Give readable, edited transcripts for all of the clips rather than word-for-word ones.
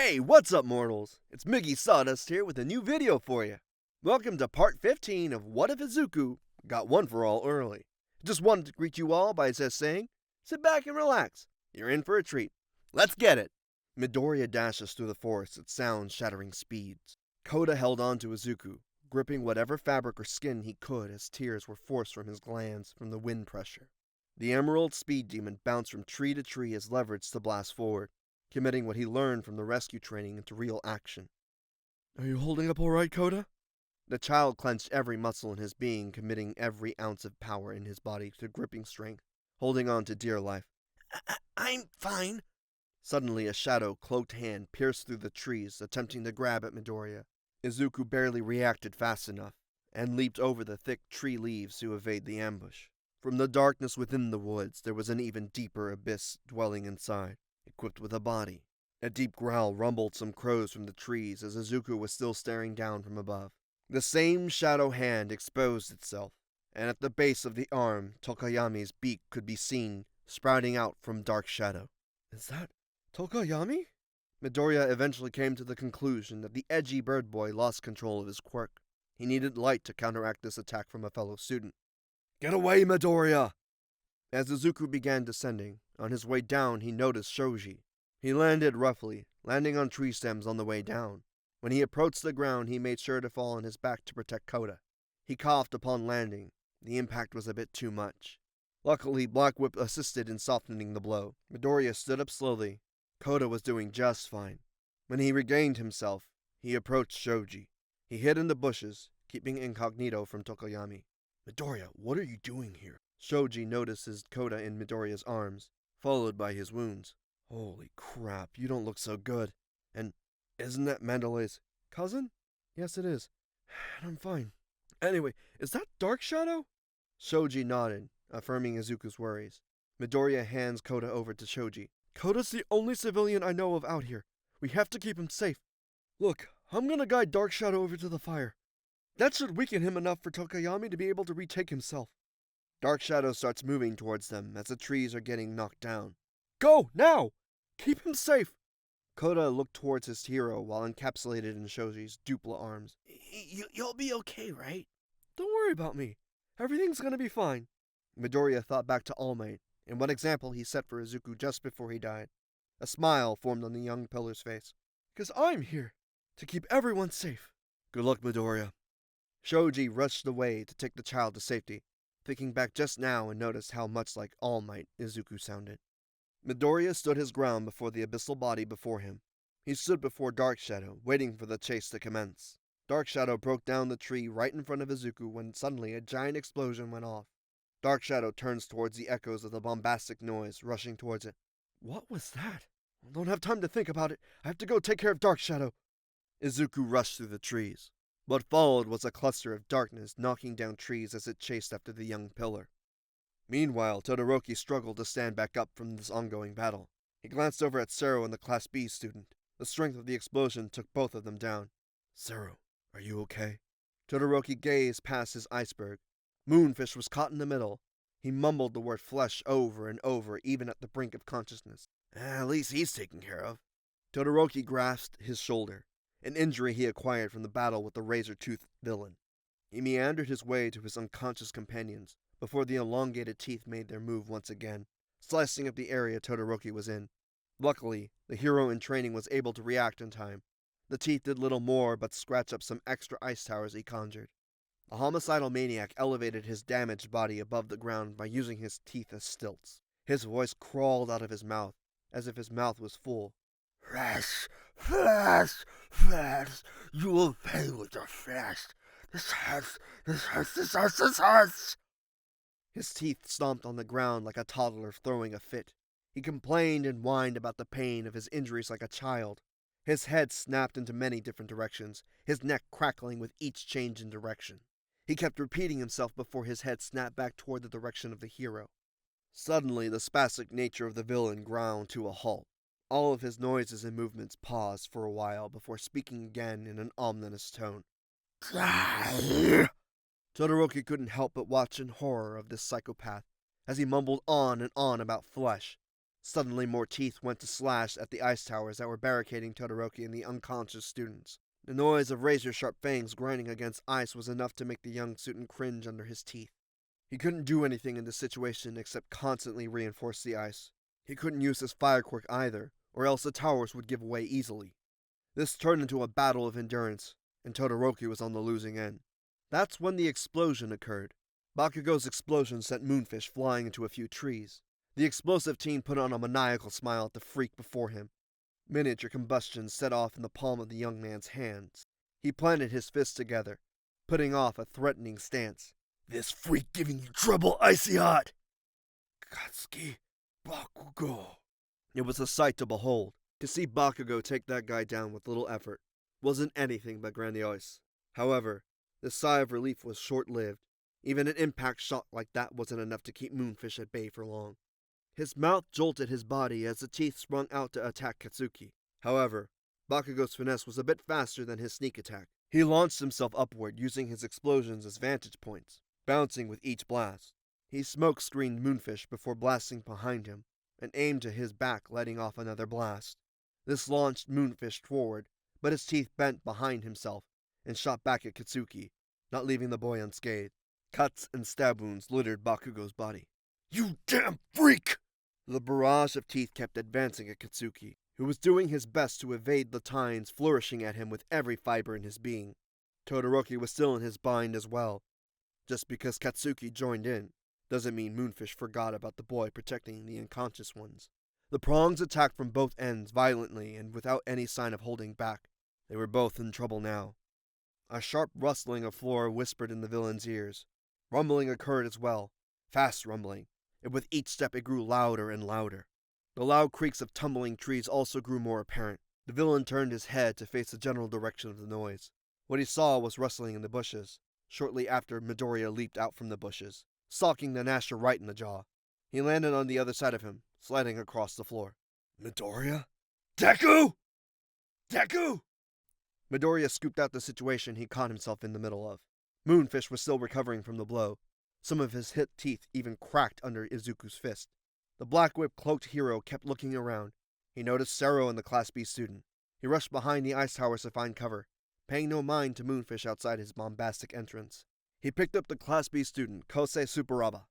Hey, what's up, mortals? It's Miggy Sawdust here with a new video for you. Welcome to part 15 of What If Izuku Got One for All Early. Just wanted to greet you all by just saying, sit back and relax. You're in for a treat. Let's get it! Midoriya dashes through the forest at sound-shattering speeds. Koda held on to Izuku, gripping whatever fabric or skin he could as tears were forced from his glands from the wind pressure. The Emerald Speed Demon bounced from tree to tree as leverage to blast forward, committing what he learned from the rescue training into real action. Are you holding up all right, Koda? The child clenched every muscle in his being, committing every ounce of power in his body to gripping strength, holding on to dear life. I'm fine. Suddenly, a shadow-cloaked hand pierced through the trees, attempting to grab at Midoriya. Izuku barely reacted fast enough, and leaped over the thick tree leaves to evade the ambush. From the darkness within the woods, there was an even deeper abyss dwelling inside, equipped with a body. A deep growl rumbled some crows from the trees as Izuku was still staring down from above. The same shadow hand exposed itself, and at the base of the arm, Tokoyami's beak could be seen sprouting out from dark shadow. Is that Tokoyami? Midoriya eventually came to the conclusion that the edgy bird boy lost control of his quirk. He needed light to counteract this attack from a fellow student. Get away, Midoriya! As Izuku began descending, on his way down he noticed Shoji. He landed roughly, landing on tree stems on the way down. When he approached the ground, he made sure to fall on his back to protect Koda. He coughed upon landing. The impact was a bit too much. Luckily, Black Whip assisted in softening the blow. Midoriya stood up slowly. Koda was doing just fine. When he regained himself, he approached Shoji. He hid in the bushes, keeping incognito from Tokoyami. Midoriya, what are you doing here? Shoji notices Koda in Midoriya's arms, followed by his wounds. Holy crap, you don't look so good. And isn't that Mandalay's cousin? Yes, it is. And I'm fine. Anyway, is that Dark Shadow? Shoji nodded, affirming Izuku's worries. Midoriya hands Koda over to Shoji. Koda's the only civilian I know of out here. We have to keep him safe. Look, I'm gonna guide Dark Shadow over to the fire. That should weaken him enough for Tokoyami to be able to retake himself. Dark Shadow starts moving towards them as the trees are getting knocked down. Go, now! Keep him safe! Koda looked towards his hero while encapsulated in Shoji's Dupla arms. You'll be okay, right? Don't worry about me. Everything's gonna be fine. Midoriya thought back to All Might, and what example he set for Izuku just before he died. A smile formed on the young pillar's face. Because I'm here to keep everyone safe. Good luck, Midoriya. Shoji rushed away to take the child to safety, thinking back just now and noticed how much like All Might Izuku sounded. Midoriya stood his ground before the abyssal body before him. He stood before Dark Shadow, waiting for the chase to commence. Dark Shadow broke down the tree right in front of Izuku when suddenly a giant explosion went off. Dark Shadow turns towards the echoes of the bombastic noise, rushing towards it. What was that? I don't have time to think about it. I have to go take care of Dark Shadow. Izuku rushed through the trees. What followed was a cluster of darkness knocking down trees as it chased after the young pillar. Meanwhile, Todoroki struggled to stand back up from this ongoing battle. He glanced over at Sero and the Class B student. The strength of the explosion took both of them down. Sero, are you okay? Todoroki gazed past his iceberg. Moonfish was caught in the middle. He mumbled the word flesh over and over, even at the brink of consciousness. At least he's taken care of. Todoroki grasped his shoulder, an injury he acquired from the battle with the razor-toothed villain. He meandered his way to his unconscious companions before the elongated teeth made their move once again, slicing up the area Todoroki was in. Luckily, the hero in training was able to react in time. The teeth did little more but scratch up some extra ice towers he conjured. The homicidal maniac elevated his damaged body above the ground by using his teeth as stilts. His voice crawled out of his mouth, as if his mouth was full. Flesh, flesh, flesh, you will pay with your flesh. This hurts, this hurts, this hurts, this hurts. His teeth stomped on the ground like a toddler throwing a fit. He complained and whined about the pain of his injuries like a child. His head snapped into many different directions, his neck crackling with each change in direction. He kept repeating himself before his head snapped back toward the direction of the hero. Suddenly, the spastic nature of the villain ground to a halt. All of his noises and movements paused for a while before speaking again in an ominous tone. Die! Todoroki couldn't help but watch in horror of this psychopath, as he mumbled on and on about flesh. Suddenly more teeth went to slash at the ice towers that were barricading Todoroki and the unconscious students. The noise of razor-sharp fangs grinding against ice was enough to make the young student cringe under his teeth. He couldn't do anything in this situation except constantly reinforce the ice. He couldn't use his fire quirk either, or else the towers would give way easily. This turned into a battle of endurance, and Todoroki was on the losing end. That's when the explosion occurred. Bakugo's explosion sent Moonfish flying into a few trees. The explosive teen put on a maniacal smile at the freak before him. Miniature combustion set off in the palm of the young man's hands. He planted his fists together, putting off a threatening stance. This freak giving you trouble, icy hot! Katsuki Bakugo. It was a sight to behold. To see Bakugo take that guy down with little effort wasn't anything but grandiose. However, the sigh of relief was short-lived. Even an impact shot like that wasn't enough to keep Moonfish at bay for long. His mouth jolted his body as the teeth sprung out to attack Katsuki. However, Bakugo's finesse was a bit faster than his sneak attack. He launched himself upward, using his explosions as vantage points, bouncing with each blast. He smoke-screened Moonfish before blasting behind him, and aimed to his back, letting off another blast. This launched Moonfish forward, but his teeth bent behind himself and shot back at Katsuki, not leaving the boy unscathed. Cuts and stab wounds littered Bakugo's body. You damn freak! The barrage of teeth kept advancing at Katsuki, who was doing his best to evade the tines flourishing at him with every fiber in his being. Todoroki was still in his bind as well. Just because Katsuki joined in doesn't mean Moonfish forgot about the boy protecting the unconscious ones. The prongs attacked from both ends violently and without any sign of holding back. They were both in trouble now. A sharp rustling of floor whispered in the villain's ears. Rumbling occurred as well, fast rumbling, and with each step it grew louder and louder. The loud creaks of tumbling trees also grew more apparent. The villain turned his head to face the general direction of the noise. What he saw was rustling in the bushes. Shortly after, Midoriya leaped out from the bushes, socking the Gnasher right in the jaw. He landed on the other side of him, sliding across the floor. Midoriya? Deku! Deku! Midoriya scooped out the situation he caught himself in the middle of. Moonfish was still recovering from the blow. Some of his hit teeth even cracked under Izuku's fist. The black whip-cloaked hero kept looking around. He noticed Sero and the Class B student. He rushed behind the ice towers to find cover, paying no mind to Moonfish outside his bombastic entrance. He picked up the Class B student, Kosei Tsuburaba.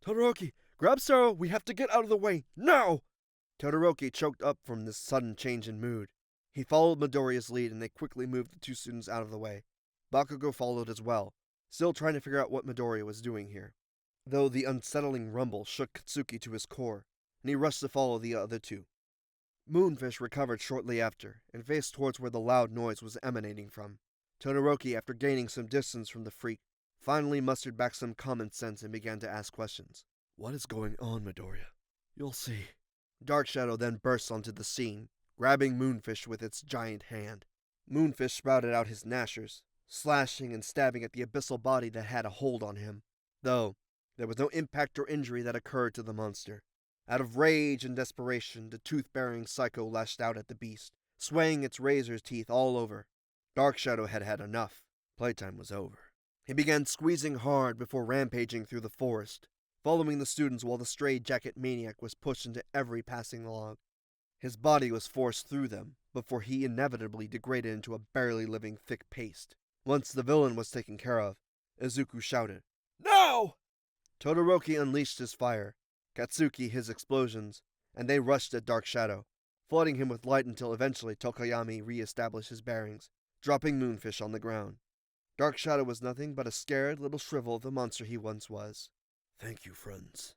Todoroki, grab Sero, we have to get out of the way, now! Todoroki choked up from this sudden change in mood. He followed Midoriya's lead and they quickly moved the two students out of the way. Bakugo followed as well, still trying to figure out what Midoriya was doing here. Though the unsettling rumble shook Katsuki to his core, and he rushed to follow the other two. Moonfish recovered shortly after, and faced towards where the loud noise was emanating from. Todoroki, after gaining some distance from the freak, finally mustered back some common sense and began to ask questions. What is going on, Midoriya? You'll see. Dark Shadow then burst onto the scene, grabbing Moonfish with its giant hand. Moonfish sprouted out his gnashers, slashing and stabbing at the abyssal body that had a hold on him. Though, there was no impact or injury that occurred to the monster. Out of rage and desperation, the tooth-bearing psycho lashed out at the beast, swaying its razor's teeth all over. Dark Shadow had had enough. Playtime was over. He began squeezing hard before rampaging through the forest, following the students while the stray-jacket maniac was pushed into every passing log. His body was forced through them before he inevitably degraded into a barely living thick paste. Once the villain was taken care of, Izuku shouted, "No!" Todoroki unleashed his fire, Katsuki his explosions, and they rushed at Dark Shadow, flooding him with light until eventually Tokoyami re-established his bearings, dropping Moonfish on the ground. Dark Shadow was nothing but a scared little shrivel of the monster he once was. Thank you, friends.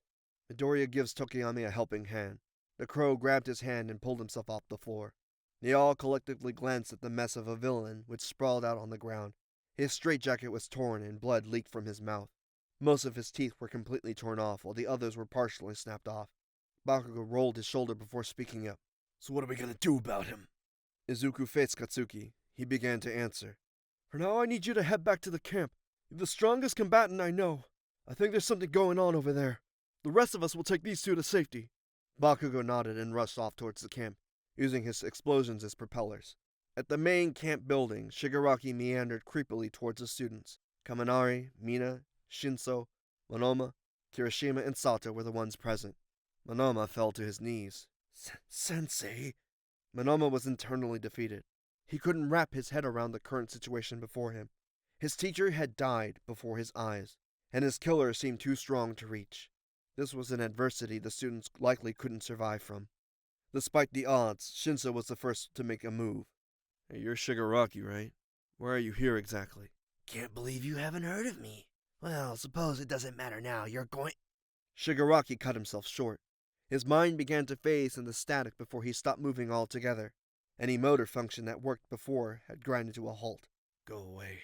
Midoriya gives Tokoyami a helping hand. The crow grabbed his hand and pulled himself off the floor. They all collectively glanced at the mess of a villain which sprawled out on the ground. His straitjacket was torn and blood leaked from his mouth. Most of his teeth were completely torn off, while the others were partially snapped off. Bakugo rolled his shoulder before speaking up. So what are we gonna do about him? Izuku faced Katsuki. He began to answer. For now I need you to head back to the camp. You're the strongest combatant I know. I think there's something going on over there. The rest of us will take these two to safety. Bakugo nodded and rushed off towards the camp, using his explosions as propellers. At the main camp building, Shigaraki meandered creepily towards the students. Kaminari, Mina, Shinso, Monoma, Kirishima, and Sato were the ones present. Monoma fell to his knees. Sensei? Monoma was internally defeated. He couldn't wrap his head around the current situation before him. His teacher had died before his eyes, and his killer seemed too strong to reach. This was an adversity the students likely couldn't survive from. Despite the odds, Shinso was the first to make a move. Hey, you're Shigaraki, right? Why are you here exactly? Can't believe you haven't heard of me. Well, suppose it doesn't matter now. You're going... Shigaraki cut himself short. His mind began to phase into static before he stopped moving altogether. Any motor function that worked before had grinded to a halt. Go away.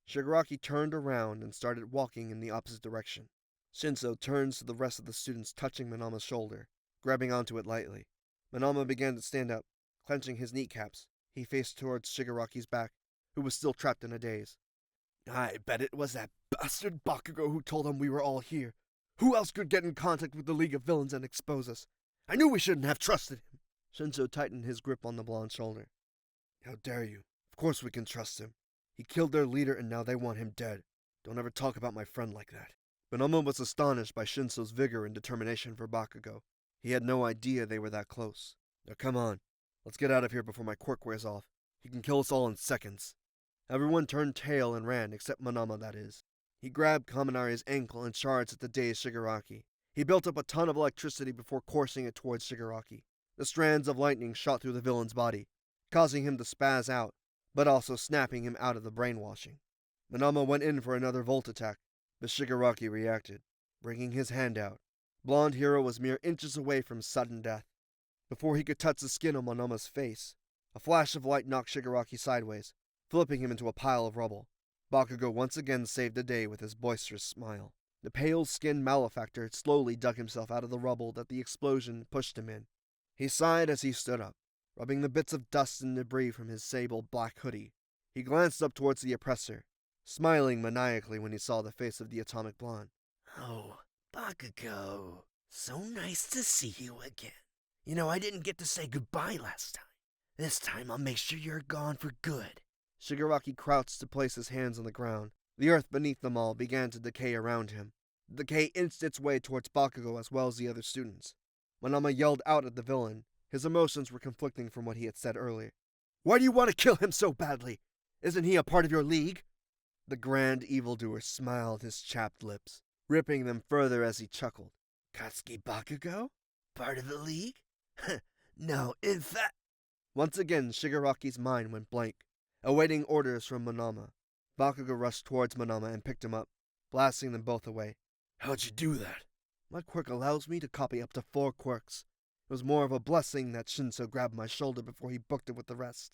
Shigaraki turned around and started walking in the opposite direction. Shinso turns to the rest of the students, touching Monoma's shoulder, grabbing onto it lightly. Monoma began to stand up, clenching his kneecaps. He faced towards Shigaraki's back, who was still trapped in a daze. I bet it was that bastard Bakugo who told him we were all here. Who else could get in contact with the League of Villains and expose us? I knew we shouldn't have trusted him. Shinso tightened his grip on the blonde's shoulder. How dare you? Of course we can trust him. He killed their leader and now they want him dead. Don't ever talk about my friend like that. Monoma was astonished by Shinso's vigor and determination for Bakugo. He had no idea they were that close. Now come on. Let's get out of here before my quirk wears off. He can kill us all in seconds. Everyone turned tail and ran, except Monoma, that is. He grabbed Kaminari's ankle and charged at the dazed Shigaraki. He built up a ton of electricity before coursing it towards Shigaraki. The strands of lightning shot through the villain's body, causing him to spaz out, but also snapping him out of the brainwashing. Monoma went in for another volt attack, but Shigaraki reacted, bringing his hand out. Blonde Hero was mere inches away from sudden death. Before he could touch the skin on Monoma's face, a flash of light knocked Shigaraki sideways, flipping him into a pile of rubble. Bakugo once again saved the day with his boisterous smile. The pale-skinned malefactor slowly dug himself out of the rubble that the explosion pushed him in. He sighed as he stood up, rubbing the bits of dust and debris from his sable black hoodie. He glanced up towards the oppressor, smiling maniacally when he saw the face of the atomic blonde. Oh, Bakugo, so nice to see you again. You know, I didn't get to say goodbye last time. This time I'll make sure you're gone for good. Shigaraki crouched to place his hands on the ground. The earth beneath them all began to decay around him. The decay inched its way towards Bakugo as well as the other students. Monoma yelled out at the villain. His emotions were conflicting from what he had said earlier. Why do you want to kill him so badly? Isn't he a part of your league? The grand evildoer smiled his chapped lips, ripping them further as he chuckled. Katsuki Bakugo? Part of the league? No, in fact... Once again, Shigaraki's mind went blank, awaiting orders from Monoma. Bakugo rushed towards Monoma and picked him up, blasting them both away. How'd you do that? My quirk allows me to copy up to 4 quirks. It was more of a blessing that Shinso grabbed my shoulder before he booked it with the rest.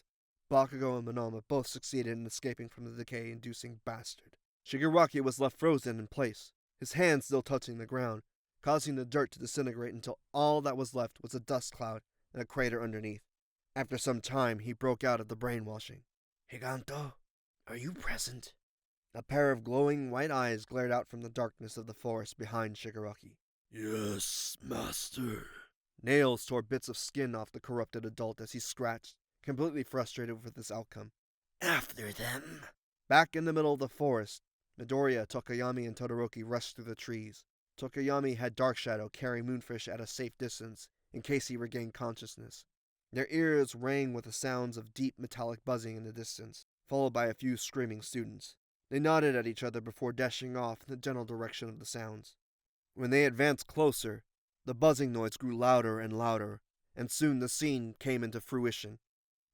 Bakugo and Monoma both succeeded in escaping from the decay-inducing bastard. Shigaraki was left frozen in place, his hands still touching the ground, causing the dirt to disintegrate until all that was left was a dust cloud and a crater underneath. After some time, he broke out of the brainwashing. Higanto, are you present? A pair of glowing white eyes glared out from the darkness of the forest behind Shigaraki. Yes, master. Nails tore bits of skin off the corrupted adult as he scratched, completely frustrated with this outcome. After them. Back in the middle of the forest, Midoriya, Tokoyami, and Todoroki rushed through the trees. Tokoyami had Darkshadow carry Moonfish at a safe distance in case he regained consciousness. Their ears rang with the sounds of deep metallic buzzing in the distance, followed by a few screaming students. They nodded at each other before dashing off in the general direction of the sounds. When they advanced closer, the buzzing noise grew louder and louder, and soon the scene came into fruition.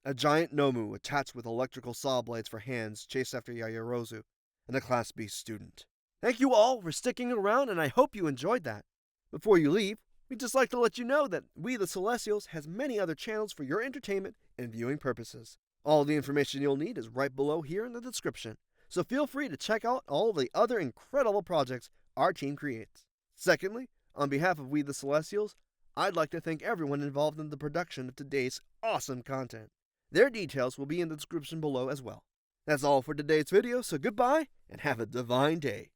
A giant Nomu attached with electrical saw blades for hands chased after Yaoyorozu, and a Class B student. Thank you all for sticking around, and I hope you enjoyed that. Before you leave, we'd just like to let you know that We the Celestials has many other channels for your entertainment and viewing purposes. All the information you'll need is right below here in the description, so feel free to check out all the other incredible projects our team creates. Secondly, on behalf of We the Celestials, I'd like to thank everyone involved in the production of today's awesome content. Their details will be in the description below as well. That's all for today's video, so goodbye and have a divine day.